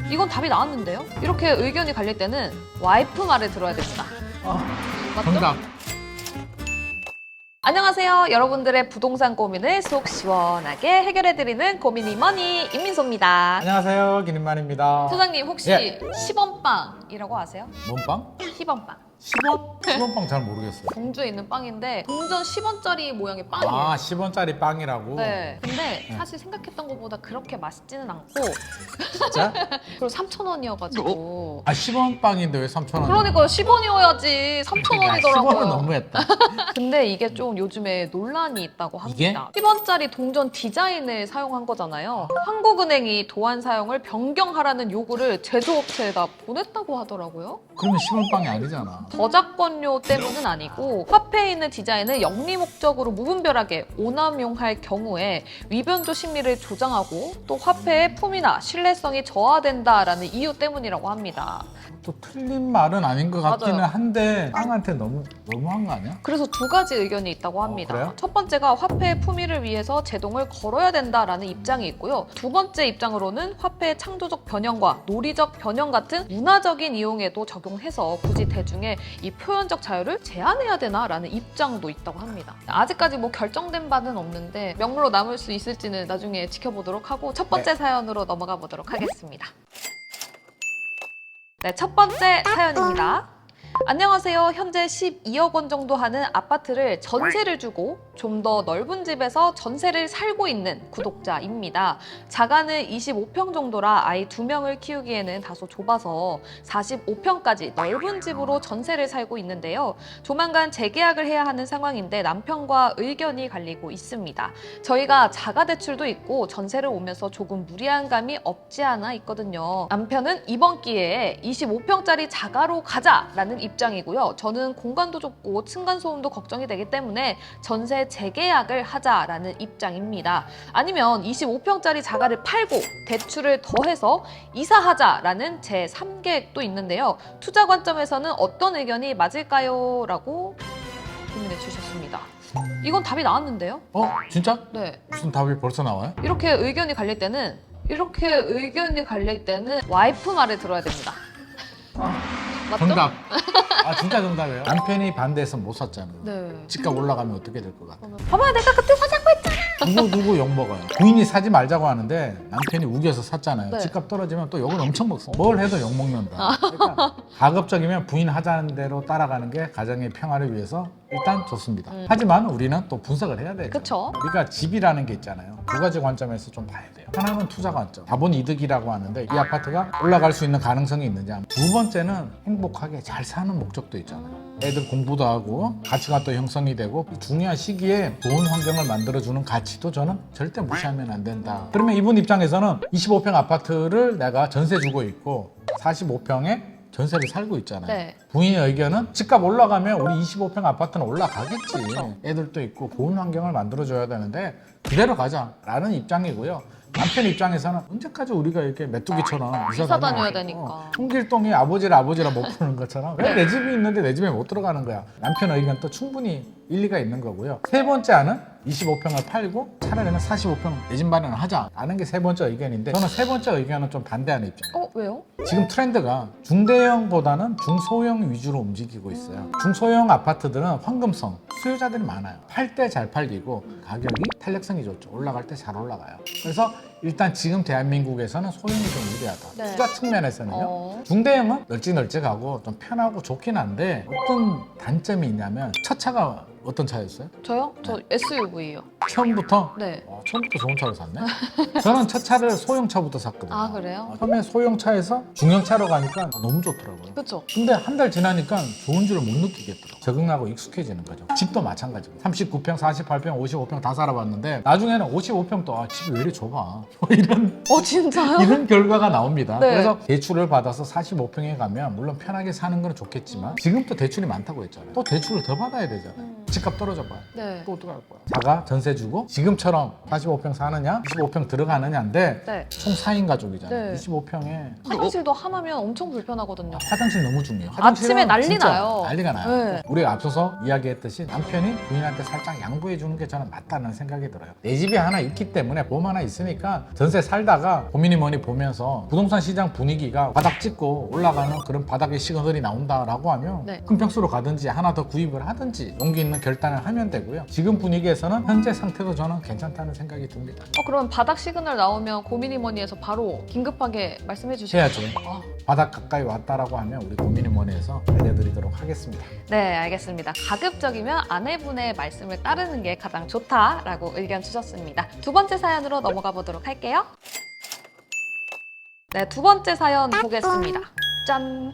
이건 답이 나왔는데요? 이렇게 의견이 갈릴 때는 와이프 말을 들어야 됩니다. 맞죠? 정답. 안녕하세요. 여러분들의 부동산 고민을 속 시원하게 해결해드리는 고민이머니 임민소입니다. 안녕하세요, 기린만입니다. 소장님 혹시 예. 10원빵이라고 아세요? 뭔 빵? 10원빵. 10원? 10원 빵 잘 모르겠어요. 공주에 있는 빵인데 동전 10원짜리 모양의 빵이에요. 아, 10원짜리 빵이라고? 네. 근데 사실 생각했던 것보다 그렇게 맛있지는 않고 진짜? 그리고 3,000원이어가지고 아, 10원 빵인데 왜 3,000원? 그러니까 10원이어야지 3,000원이더라고요. 10원은 너무했다. 근데 이게 좀 요즘에 논란이 있다고 이게? 합니다. 10원짜리 동전 디자인을 사용한 거잖아요. 한국은행이 도안 사용을 변경하라는 요구를 제조업체에다 보냈다고 하더라고요. 그러면 10원 빵이 아니잖아. 저작권료 때문은 아니고 화폐에 있는 디자인을 영리 목적으로 무분별하게 오남용할 경우에 위변조 심리를 조장하고 또 화폐의 품위나 신뢰성이 저하된다라는 이유 때문이라고 합니다. 또 틀린 말은 아닌 것 같기는 맞아요. 한데 빵한테 너무한 거 아니야? 그래서 두 가지 의견이 있다고 합니다. 그래요? 첫 번째가 화폐의 품위를 위해서 제동을 걸어야 된다라는 입장이 있고요. 두 번째 입장으로는 화폐의 창조적 변형과 논리적 변형 같은 문화적인 이용에도 적용해서 굳이 대중의 이 표현적 자유를 제한해야 되나라는 입장도 있다고 합니다. 아직까지 뭐 결정된 바는 없는데 명물로 남을 수 있을지는 나중에 지켜보도록 하고 첫 번째 사연으로 넘어가 보도록 하겠습니다. 네, 첫 번째 사연입니다. 안녕하세요. 현재 12억 원 정도 하는 아파트를 전세를 주고 좀 더 넓은 집에서 전세를 살고 있는 구독자입니다. 자가는 25평 정도라 아이 2명을 키우기에는 다소 좁아서 45평까지 넓은 집으로 전세를 살고 있는데요. 조만간 재계약을 해야 하는 상황인데 남편과 의견이 갈리고 있습니다. 저희가 자가 대출도 있고 전세를 오면서 조금 무리한 감이 없지 않아 있거든요. 남편은 이번 기회에 25평짜리 자가로 가자라는 입장이고요. 저는 공간도 좁고 층간소음도 걱정이 되기 때문에 전세 재계약을 하자라는 입장입니다. 아니면 25평짜리 자가를 팔고 대출을 더해서 이사하자라는 제 3계획도 있는데요. 투자 관점에서는 어떤 의견이 맞을까요? 라고 고민해 주셨습니다. 이건 답이 나왔는데요? 진짜? 네. 무슨 답이 벌써 나와요? 이렇게 의견이 갈릴 때는 와이프 말을 들어야 됩니다. 맞죠? 정답. 아, 진짜 정답이에요. 남편이 반대해서 못 샀잖아요. 네. 집값 올라가면 어떻게 될 것 같아? 봐봐, 내가 그때 사자고 했잖아. 누구 욕 먹어요? 부인이 사지 말자고 하는데 남편이 우겨서 샀잖아요. 네. 집값 떨어지면 또 욕을 엄청 먹습니다. 뭘 해도 욕 먹는다. 그러니까 가급적이면 부인 하자는 대로 따라가는 게 가정의 평화를 위해서 일단 좋습니다. 하지만 우리는 또 분석을 해야 돼요. 그쵸. 우리가 집이라는 게 있잖아요. 두 가지 관점에서 좀 봐야 돼요. 하나는 투자 관점, 자본 이득이라고 하는데 이 아파트가 올라갈 수 있는 가능성이 있느냐. 두 번째는 행복하게 잘 사는 목적도 있잖아요. 애들 공부도 하고 가치관도 형성이 되고 이 중요한 시기에 좋은 환경을 만들어주는 가치도 저는 절대 무시하면 안 된다. 그러면 이분 입장에서는 25평 아파트를 내가 전세 주고 있고 45평에 전세를 살고 있잖아요. 네. 부인의 의견은 집값 올라가면 우리 25평 아파트는 올라가겠지. 애들도 있고 좋은 환경을 만들어줘야 되는데 그대로 가자라는 입장이고요. 남편 입장에서는 언제까지 우리가 이렇게 메뚜기처럼 이사 다녀야 되니까. 홍길동이 아버지라 못 부르는 것처럼 왜 내 집이 있는데 내 집에 못 들어가는 거야. 남편 의견도 충분히 일리가 있는 거고요. 세 번째 안은 25평을 팔고 차라리는 45평 내 집 마련을 하자라는 게 세 번째 의견인데 저는 세 번째 의견은 좀 반대하는 입장이에요. 왜요? 지금 트렌드가 중대형보다는 중소형 위주로 움직이고 있어요. 중소형 아파트들은 황금성, 수요자들이 많아요. 팔 때 잘 팔리고 가격이 탄력성이 좋죠. 올라갈 때 잘 올라가요. 그래서 일단 지금 대한민국에서는 소형이 좀 유리하다. 네. 투자 측면에서는요. 중대형은 널찍널찍하고 좀 편하고 좋긴 한데 어떤 단점이 있냐면 첫 차가 어떤 차였어요? 저요? 저 SUV요. 처음부터? 네. 처음부터 좋은 차를 샀네? 저는 첫 차를 소형차부터 샀거든요. 아, 그래요? 처음에 소형차에서 중형차로 가니까 너무 좋더라고요. 그쵸. 근데 한 달 지나니까 좋은 줄을 못 느끼겠더라고요. 적응하고 익숙해지는 거죠. 집도 마찬가지고 39평, 48평, 55평 다 살아봤는데 나중에는 55평도 집이 왜 이리 좁아. 뭐 이런 진짜요? 이런 결과가 나옵니다. 네. 그래서 대출을 받아서 45평에 가면 물론 편하게 사는 건 좋겠지만 지금 또 대출이 많다고 했잖아요. 또 대출을 더 받아야 되잖아요. 집값 떨어져 봐요. 네. 또 어떡할 거야. 자가 전세 해주고 지금처럼 45평 사느냐 25평 들어가느냐인데 네. 총 4인 가족이잖아요. 네. 25평에 화장실도 하나면 엄청 불편하거든요. 화장실 너무 중요해요. 아침에 화장실은 난리 진짜 나요. 난리가 나요. 네. 우리가 앞서서 이야기했듯이 남편이 부인한테 살짝 양보해 주는 게 저는 맞다는 생각이 들어요. 내 집이 하나 있기 때문에 보험 하나 있으니까 전세 살다가 고민이 뭐니 보면서 부동산 시장 분위기가 바닥 찍고 올라가는 그런 바닥의 시그널이 나온다라고 하면 네. 큰 평수로 가든지 하나 더 구입을 하든지 용기 있는 결단을 하면 되고요. 지금 분위기에서는 현재 상태도 저는 괜찮다는 생각이 듭니다. 그러면 바닥 시그널 나오면 고민이머니에서 바로 긴급하게 말씀해 주시죠. 해야죠. 아, 바닥 가까이 왔다라고 하면 우리 고민이머니에서 알려드리도록 하겠습니다. 네, 알겠습니다. 가급적이면 아내분의 말씀을 따르는 게 가장 좋다라고 의견 주셨습니다. 두 번째 사연으로 넘어가 보도록 할게요. 네, 두 번째 사연 보겠습니다. 짠!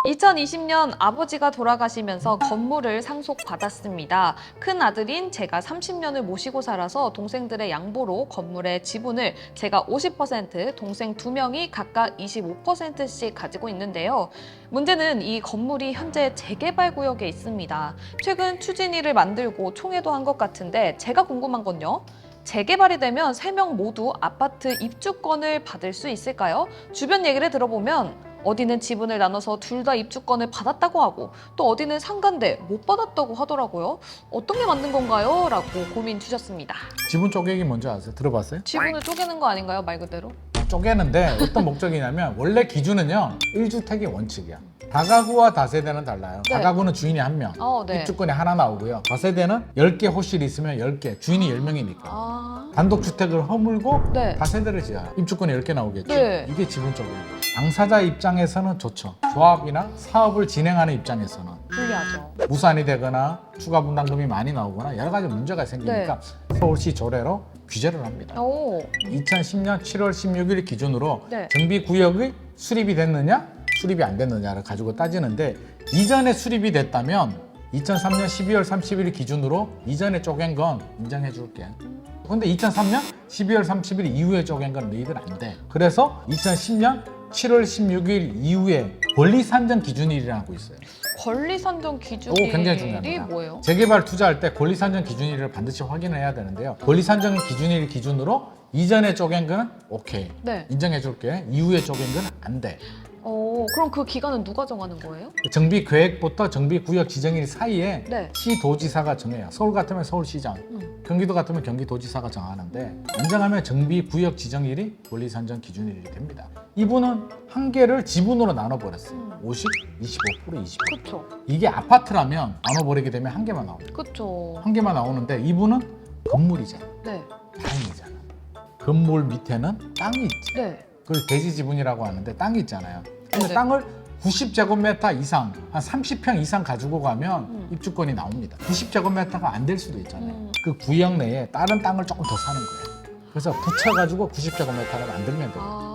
2020년 아버지가 돌아가시면서 건물을 상속받았습니다. 큰 아들인 제가 30년을 모시고 살아서 동생들의 양보로 건물의 지분을 제가 50%, 동생 2명이 각각 25%씩 가지고 있는데요. 문제는 이 건물이 현재 재개발 구역에 있습니다. 최근 추진위를 만들고 총회도 한 것 같은데 제가 궁금한 건요. 재개발이 되면 3명 모두 아파트 입주권을 받을 수 있을까요? 주변 얘기를 들어보면 어디는 지분을 나눠서 둘 다 입주권을 받았다고 하고 또 어디는 상가인데 못 받았다고 하더라고요. 어떤 게 맞는 건가요? 라고 고민 주셨습니다. 지분 쪼개기 뭔지 아세요? 들어봤어요? 지분을 쪼개는 거 아닌가요? 말 그대로? 쪼개는데 어떤 목적이냐면 원래 기준은요 1주택이 원칙이야. 다가구와 다세대는 달라요. 네. 다가구는 주인이 1명, 네. 입주권이 하나 나오고요. 다세대는 10개 호실이 있으면 10개, 주인이 10명이니까 단독주택을 허물고 네. 다세대를 지어요. 입주권이 10개 나오겠죠. 네. 이게 지분 쪼개기고. 당사자 입장에서는 좋죠. 조합이나 사업을 진행하는 입장에서는 불리하죠. 무산이 되거나 추가 분담금이 많이 나오거나 여러 가지 문제가 생기니까 서울시 조례로 규제를 합니다. 2010년 7월 16일 기준으로 네. 정비구역의 수립이 됐느냐 수립이 안 됐느냐를 가지고 따지는데 이전에 수립이 됐다면 2003년 12월 30일 기준으로 이전에 쪼갠 건 인정해 줄게. 근데 2003년 12월 30일 이후에 쪼갠 건 너희들 안 돼. 그래서 2010년 7월 16일 이후에 권리 산정 기준일이라고 있어요. 권리 산정 이거 기준이 굉장히 중요합니다. 뭐예요? 재개발 투자할 때 권리 산정 기준일을 반드시 확인해야 되는데요. 권리 산정 기준일 기준으로 이전에 쪼갠 거는 오케이. 네. 인정해 줄게. 이후에 쪼갠 건 안 돼. 그럼 그 기간은 누가 정하는 거예요? 정비 계획부터 정비 구역 지정일 사이에 네. 시도지사가 정해요. 서울 같으면 서울시장, 경기도 같으면 경기도지사가 정하는데 인정하면 정비 구역 지정일이 권리 산정 기준일이 됩니다. 이분은 한 개를 지분으로 나눠버렸어요. 50, 25%, 20%. 그쵸. 이게 아파트라면 나눠버리게 되면 한 개만 나옵니다. 그쵸. 한 개만 나오는데 이분은 건물이잖아. 네. 땅이잖아. 건물 밑에는 땅이 있지. 네. 그걸 대지 지분이라고 하는데 땅이 있잖아요. 근데 네. 땅을 90제곱미터 이상, 한 30평 이상 가지고 가면 입주권이 나옵니다. 90제곱미터가 안 될 수도 있잖아요. 그 구역 내에 다른 땅을 조금 더 사는 거예요. 그래서 붙여가지고 90제곱미터를 만들면 돼요.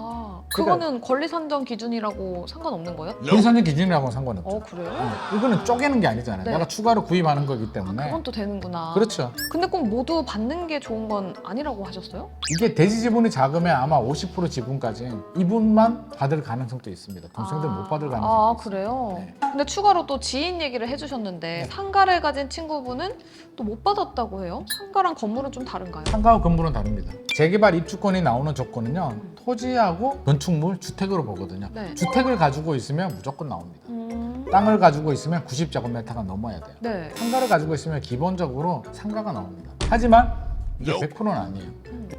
그거는 권리 산정 기준이라고 상관없는 거예요? 권리산정 기준이라고는 상관없죠. 그래요? 이거는 쪼개는 게 아니잖아요. 네. 내가 추가로 구입하는 거기 때문에. 그건 또 되는구나. 그렇죠. 근데 꼭 모두 받는 게 좋은 건 아니라고 하셨어요? 이게 대지 지분이 작으면 아마 50% 지분까지 이분만 받을 가능성도 있습니다. 동생들 못 받을 가능성도 있어요. 그래요? 네. 근데 추가로 또 지인 얘기를 해주셨는데 네. 상가를 가진 친구분은 또 못 받았다고 해요? 상가랑 건물은 좀 다른가요? 상가와 건물은 다릅니다. 재개발 입주권이 나오는 조건은요. 토지하고 건축물, 주택으로 보거든요. 네. 주택을 가지고 있으면 무조건 나옵니다. 음... 땅을 가지고 있으면 90제곱미터가 넘어야 돼요. 네. 상가를 가지고 있으면 기본적으로 상가가 나옵니다. 하지만 이게 100%는 아니에요.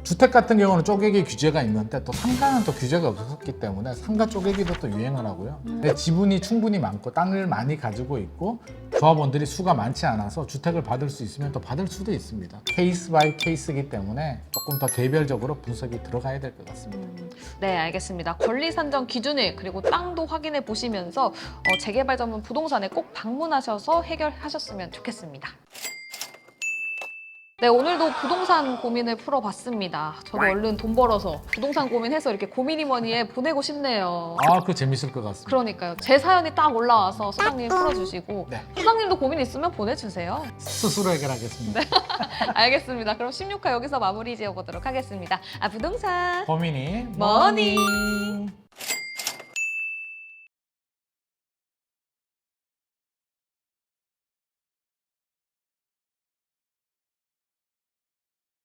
주택 같은 경우는 쪼개기 규제가 있는데 또 상가는 또 규제가 없었기 때문에 상가 쪼개기도 또 유행을 하고요. 근데 지분이 충분히 많고 땅을 많이 가지고 있고 조합원들이 수가 많지 않아서 주택을 받을 수 있으면 또 받을 수도 있습니다. 케이스 바이 케이스이기 때문에 조금 더 개별적으로 분석이 들어가야 될 것 같습니다. 네, 알겠습니다. 권리 산정 기준일 그리고 땅도 확인해 보시면서 재개발 전문 부동산에 꼭 방문하셔서 해결하셨으면 좋겠습니다. 네, 오늘도 부동산 고민을 풀어봤습니다. 저도 얼른 돈 벌어서 부동산 고민해서 이렇게 고민이머니에 보내고 싶네요. 그거 재밌을 것 같습니다. 그러니까요. 제 사연이 딱 올라와서 소장님 풀어주시고 네. 소장님도 고민 있으면 보내주세요. 스스로 해결하겠습니다. 알겠습니다. 그럼 16화 여기서 마무리 지어보도록 하겠습니다. 부동산 고민이 머니.